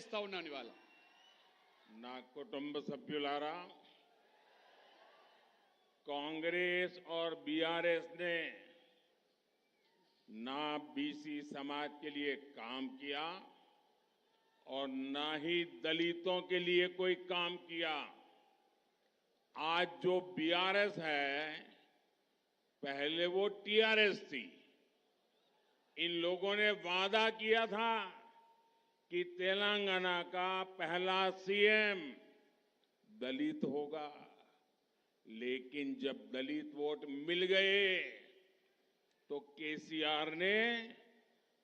చేస్తా ఉన్నాను ఇవాళ. నా కుటుంబ సభ్యులారా, कांग्रेस और बीआरएस ने ना बीसी समाज के लिए काम किया और ना ही दलितों के लिए कोई काम किया। आज जो बीआरएस है, पहले वो टीआरएस थी। इन लोगों ने वादा किया था कि तेलंगाना का पहला सीएम दलित होगा, लेकिन जब दलित वोट मिल गए तो केसीआर ने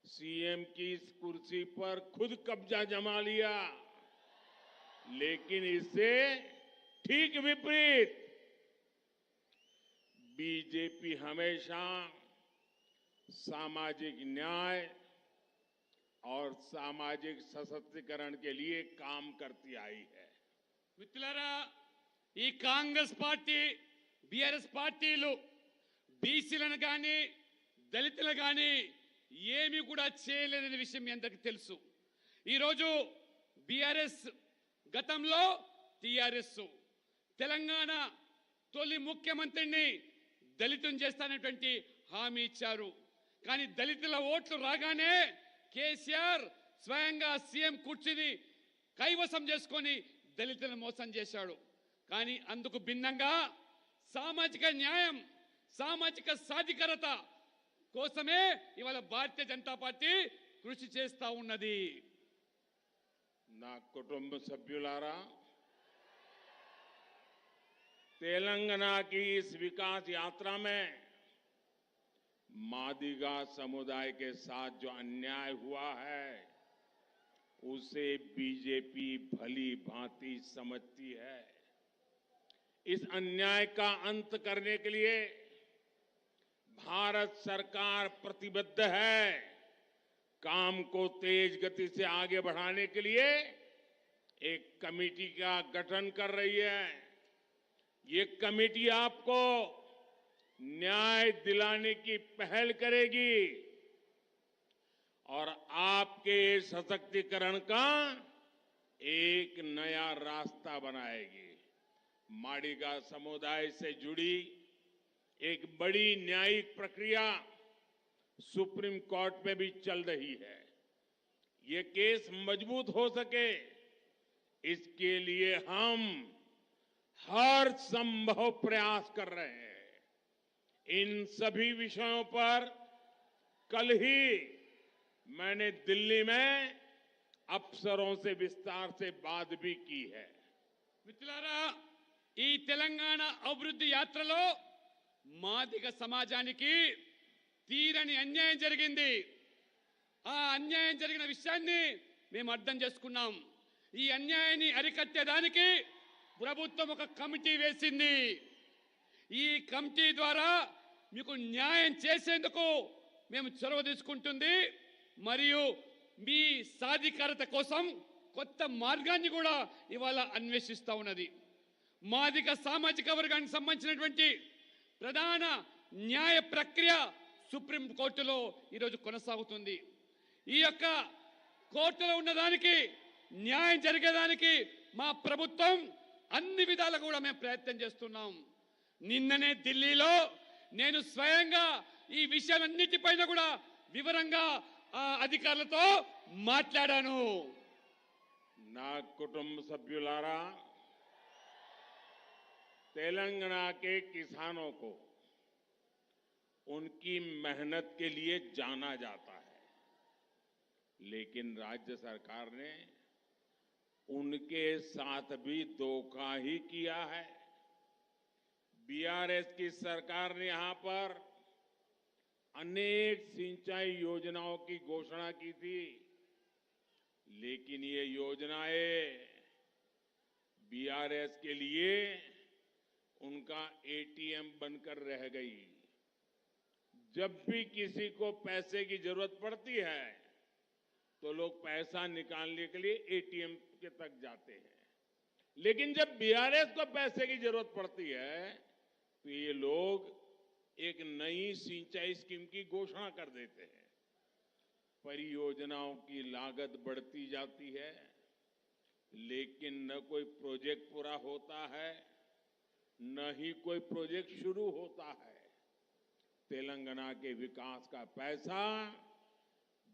सीएम की इस कुर्सी पर खुद कब्जा जमा लिया। लेकिन इससे ठीक विपरीत बीजेपी हमेशा सामाजिक न्याय और सामाजिक सशक्तिकरण के लिए काम करती आई है। మిత్రులారా, ఈ కాంగ్రెస్ పార్టీ బీఆర్ఎస్ పార్టీలు బీసీలను కానీ దళితులను కానీ ఏమీ కూడా చేయలేదనే విషయం మీ అందరికీ తెలుసు. ఈరోజు బీఆర్ఎస్ గతంలో టీఆర్ఎస్ తెలంగాణ తొలి ముఖ్యమంత్రిని దళితుని చేస్తానటువంటి హామీ ఇచ్చారు. కానీ దళితుల ఓట్లు రాగానే కేసీఆర్ స్వయంగా సీఎం కుర్చీని కైవసం చేసుకొని దళితులను మోసం చేశాడు. కానీ అందుకు భిన్నంగా సామాజిక న్యాయం, సామాజిక సాధికారత కోసమే ఇవాళ భారతీయ జనతా పార్టీ కృషి చేస్తా ఉన్నది. నా కుటుంబ సభ్యులారా, तेलंगाना की इस विकास यात्रा में मादिगा समुदाय के साथ जो अन्याय हुआ है, उसे बीजेपी भली भांति समझती है। इस अन्याय का अंत करने के लिए भारत सरकार प्रतिबद्ध है। काम को तेज गति से आगे बढ़ाने के लिए एक कमेटी का गठन कर रही है। ये कमेटी आपको न्याय दिलाने की पहल करेगी और आपके सशक्तिकरण का एक नया रास्ता बनाएगी। माडिगा समुदाय से जुड़ी एक बड़ी न्यायिक प्रक्रिया सुप्रीम कोर्ट में भी चल रही है। ये केस मजबूत हो सके, इसके लिए हम हर संभव प्रयास कर रहे हैं। इन सभी विषयों पर कल ही मैंने दिल्ली में अफसरों से विस्तार से बात भी की है। మిత్రులారా, ఈ తెలంగాణ అభివృద్ధి యాత్రలో మాదిగ సమాజానికి తీరని అన్యాయం జరిగింది. ఆ అన్యాయం జరిగిన విషయాన్ని మేము అర్థం చేసుకున్నాం. ఈ అన్యాయాన్ని అరికట్టేదానికి ప్రభుత్వం ఒక కమిటీ వేసింది. ఈ కమిటీ ద్వారా మీకు న్యాయం చేసేందుకు మేము చొరవ తీసుకుంటుంది మరియు మీ సాధికారత కోసం కొత్త మార్గాన్ని కూడా ఇవాళ అన్వేషిస్తా ఉన్నది. మాదిగ సామాజిక వర్గానికి సంబంధించినటువంటి ప్రధాన న్యాయ ప్రక్రియ సుప్రీం కోర్టులో ఈరోజు కొనసాగుతుంది. ఈ యొక్క కోర్టులో ఉన్నదానికి న్యాయం జరిగేదానికి మా ప్రభుత్వం అన్ని విధాలుగా కూడా మేము ప్రయత్నం చేస్తున్నాం. నిన్ననే ఢిల్లీలో నేను స్వయంగా ఈ విషయాలన్నిటిపైన కూడా వివరంగా అధికారులతో మాట్లాడాను. నా కుటుంబ సభ్యులారా, तेलंगाना के किसानों को उनकी मेहनत के लिए जाना जाता है, लेकिन राज्य सरकार ने उनके साथ भी धोखा ही किया है। बीआरएस की सरकार ने यहां पर अनेक सिंचाई योजनाओं की घोषणा की थी, लेकिन ये योजनाएं बीआरएस के लिए उनका एटीएम बनकर रह गई। जब भी किसी को पैसे की जरूरत पड़ती है तो लोग पैसा निकालने के लिए एटीएम के तक जाते हैं, लेकिन जब बीआरएस को पैसे की जरूरत पड़ती है तो ये लोग एक नई सिंचाई स्कीम की घोषणा कर देते हैं। परियोजनाओं की लागत बढ़ती जाती है, लेकिन न कोई प्रोजेक्ट पूरा होता है, न ही कोई प्रोजेक्ट शुरू होता है। तेलंगाना के विकास का पैसा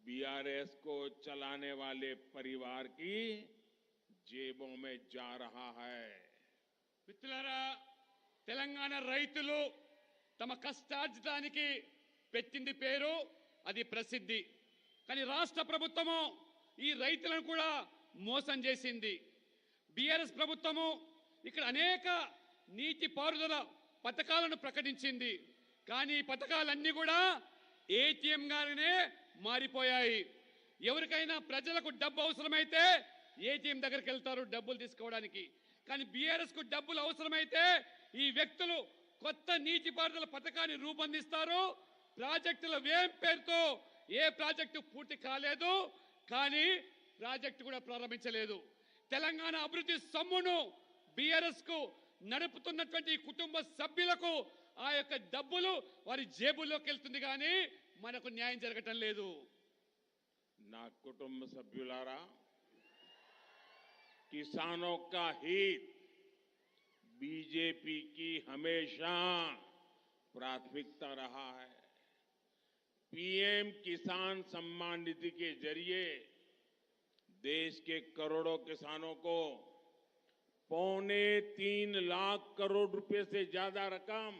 बीआरएस को चलाने वाले परिवार की जेबों में जा रहा है। మిత్రులారా, తెలంగాణ రైతులు తమ కష్టార్జితానికి పెట్టింది పేరు, అది ప్రసిద్ధి. కానీ రాష్ట్ర ప్రభుత్వము ఈ రైతులను కూడా మోసం చేసింది. బీఆర్ఎస్ ప్రభుత్వము ఇక్కడ అనేక నీటి పారుదల పథకాలను ప్రకటించింది. కానీ ఈ పథకాలన్నీ కూడా ఏటీఎం గానే మారిపోయాయి. ఎవరికైనా ప్రజలకు డబ్బు అవసరమైతే ఏటీఎం దగ్గరికి వెళ్తారు డబ్బులు తీసుకోవడానికి. కానీ బీఆర్ఎస్ కు డబ్బులు అవసరమైతే ఈ వ్యక్తులు కొత్త నీటిపారుదల పథకాన్ని రూపొందిస్తారు. ప్రాజెక్టుల వ్యయం పేరుతో ఏ ప్రాజెక్టు పూర్తి కాలేదు, కానీ ప్రాజెక్టు కూడా ప్రారంభించలేదు. తెలంగాణ అభివృద్ధి సొమ్మును బీఆర్ఎస్ కు నడుపుతున్నటువంటి కుటుంబ సభ్యులకు ఆ యొక్క డబ్బులు వారి జేబుల్లోకి వెళ్తుంది, కానీ మనకు న్యాయం జరగటం లేదు. ना कुटुंब सभ्युलारा, किसानों का हित बीजेपी की हमेशा प्राथमिकता रहा है। पीएम किसान सम्मान निधि के जरिए देश के करोड़ों किसानों को 3.25 लाख करोड़ रुपए से ज्यादा रकम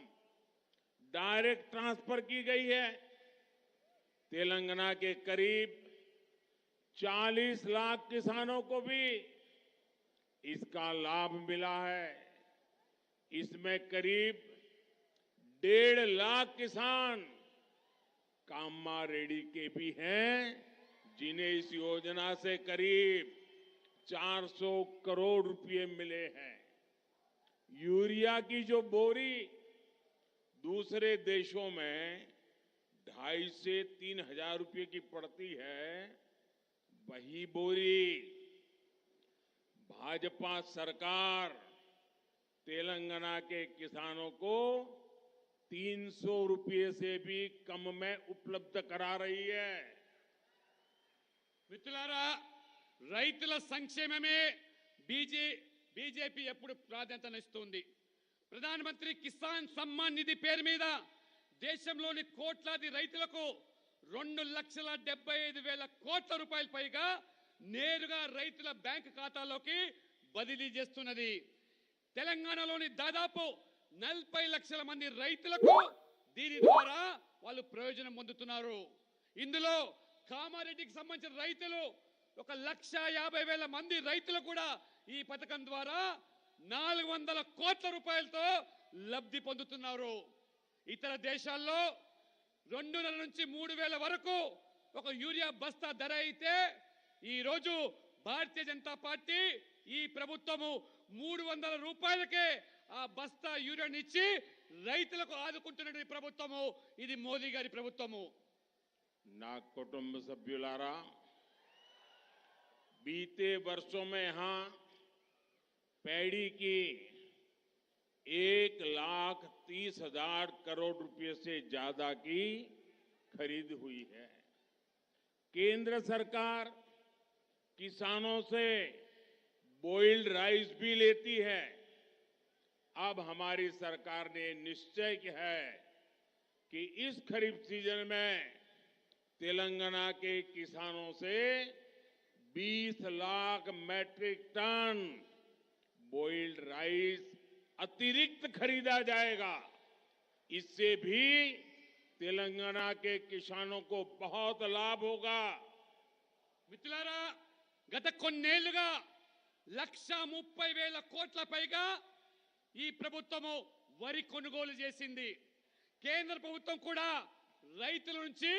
डायरेक्ट ट्रांसफर की गई है। तेलंगाना के करीब 40 लाख किसानों को भी इसका लाभ मिला है। इसमें करीब 1.5 लाख किसान कामा रेड्डी के भी हैं, जिन्हें इस योजना से करीब 400 करोड़ रुपए मिले हैं। यूरिया की जो बोरी दूसरे देशों में 2,500 से 3,000 रुपए की पड़ती है, वही बोरी भाजपा सरकार तेलंगाना के किसानों को 300 रुपए से भी कम में उपलब्ध करा रही है। మిత్రులారా, రైతుల సంక్షేమమే బీజేపీ ఎప్పుడు ప్రాధాన్యతనిస్తుంది. ప్రధానమంత్రి కిసాన్ సమ్మాన్ నిధి పేరు మీద దేశంలోని కోట్లాది రైతులకు 2,75,000 కోట్ల రూపాయల పైగా నేరుగా రైతుల బ్యాంక్ ఖాతాలోకి బదిలీ చేస్తున్నది. తెలంగాణలోని దాదాపు 40 లక్షల మంది రైతులకు దీని ద్వారా వాళ్ళు ప్రయోజనం పొందుతున్నారు. ఇందులో కామారెడ్డికి సంబంధించిన రైతులు 1,50,000 మంది రైతులు కూడా ఈ పథకం ద్వారా 400 కోట్ల రూపాయలతో లబ్ధి పొందుతున్నారు. ఇతర దేశాల్లో 2,000 నుంచి 3,000 వరకు ఒక యూరియా బస్తా ధర అయితే, ఈ రోజు భారతీయ జనతా పార్టీ ఈ ప్రభుత్వము 300 రూపాయలకే ఆ బస్తా యూరియానిచ్చి రైతులకు ఆదుకుంటున్న ప్రభుత్వము ఇది మోదీ గారి ప్రభుత్వము. ना कुटुंब सभ्युलारा, बीते वर्षों में यहां पैडी की 1,30,000 करोड़ रुपए से ज्यादा की खरीद हुई है। केंद्र सरकार किसानों से बॉइल्ड राइस भी लेती है। अब हमारी सरकार ने निश्चय किया है कि इस खरीफ सीजन में तेलंगाना के किसानों से 20 lakh metric ton boiled rice अतिरिक्त खरीदा जाएगा। इससे भी तेलंगाना के किसानों को बहुत लाभ होगा। మిత్రులారా, గత కొన్నేళ్లుగా 1,30,000 కోట్ల పైగా ఈ ప్రభుత్వము వరి కొనుగోలు చేసింది. కేంద్ర ప్రభుత్వం కూడా రైతుల నుంచి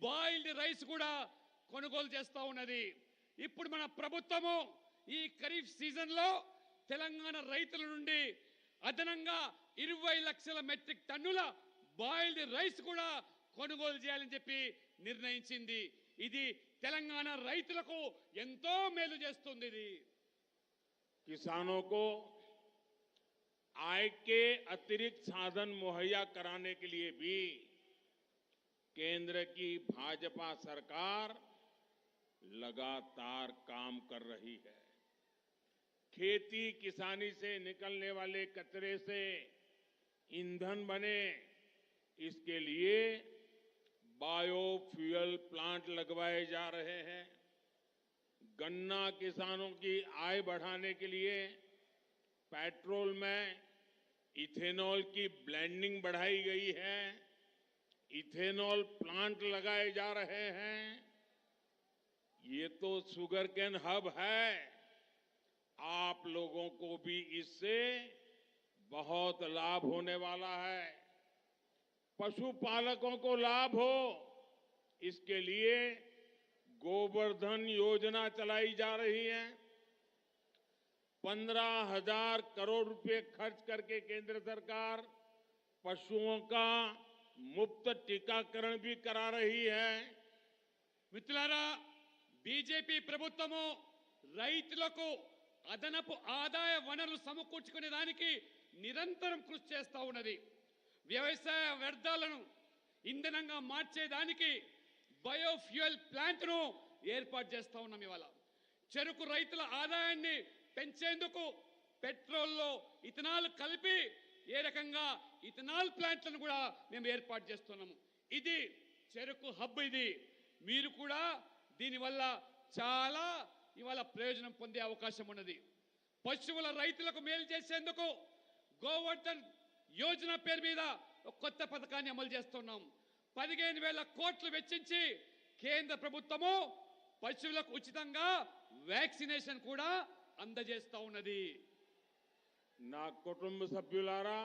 బాయిల్డ్ రైస్ కూడా కొనుగోలు చేస్తా ఉన్నది. ఇప్పుడు మన ప్రభుత్వము ఈ ఖరీఫ్ సీజన్ లో తెలంగాణ రైతుల నుండి అదనంగా 20 లక్షల మెట్రిక్ టన్నుల బాయిల్డ్ రైస్ కూడా కొనుగోలు చేయాలని చెప్పి నిర్ణయించింది. ఇది తెలంగాణ రైతులకు ఎంతో మేలు చేస్తుంది. ఇది किसानों को आय के अतिरिक्त साधन मुहैया कराने के लिए भी केंद्र की भाजपा सरकार लगातार काम कर रही है। खेती किसानी से निकलने वाले कचरे से ईंधन बने, इसके लिए बायोफ्यूल प्लांट लगवाए जा रहे हैं। गन्ना किसानों की आय बढ़ाने के लिए पेट्रोल में इथेनॉल की ब्लेंडिंग बढ़ाई गई है। इथेनॉल प्लांट लगाए जा रहे हैं। ये तो शुगर केन हब है। आप लोगों को भी इससे बहुत लाभ होने वाला है। पशुपालकों को लाभ हो, इसके लिए गोवर्धन योजना चलाई जा रही है। 15,000 करोड़ रुपए खर्च करके केंद्र सरकार पशुओं का मुफ्त टीकाकरण भी करा रही है। మిత్రులారా, బీజేపీ ప్రభుత్వము రైతులకు అదనపు ఆదాయ వనరులు సమకూర్చుకునే దానికి నిరంతరం కృషి చేస్తూ ఉన్నది. వ్యవసాయ వ్యర్థాలను ఇంధనంగా మార్చేదానికి బయోఫ్యూయల్ ప్లాంట్ను ఏర్పాటు చేస్తూ ఉన్నాం. ఇవాళ చెరుకు రైతుల ఆదాయాన్ని పెంచేందుకు పెట్రోల్లో ఇథనాల్ కలిపి ఏ రకంగా ఇథనాల్ ప్లాంట్లను కూడా మేము ఏర్పాటు చేస్తున్నాము. ఇది చెరుకు హబ్. ఇది మీరు కూడా దీనివల్ల చాలా ఇవాళ ప్రయోజనం పొందే అవకాశం ఉన్నది. పశువుల రైతులకు మేలు చేసేందుకు గోవర్ధన్ యోజన పేరు మీద ఒక కొత్త పథకాన్ని అమలు చేస్తున్నాం. 15,000 కోట్లు వెచ్చించి కేంద్ర ప్రభుత్వము పశువులకు ఉచితంగా వ్యాక్సినేషన్ కూడా అందజేస్తూ ఉన్నది. నా కుటుంబ సభ్యులారా,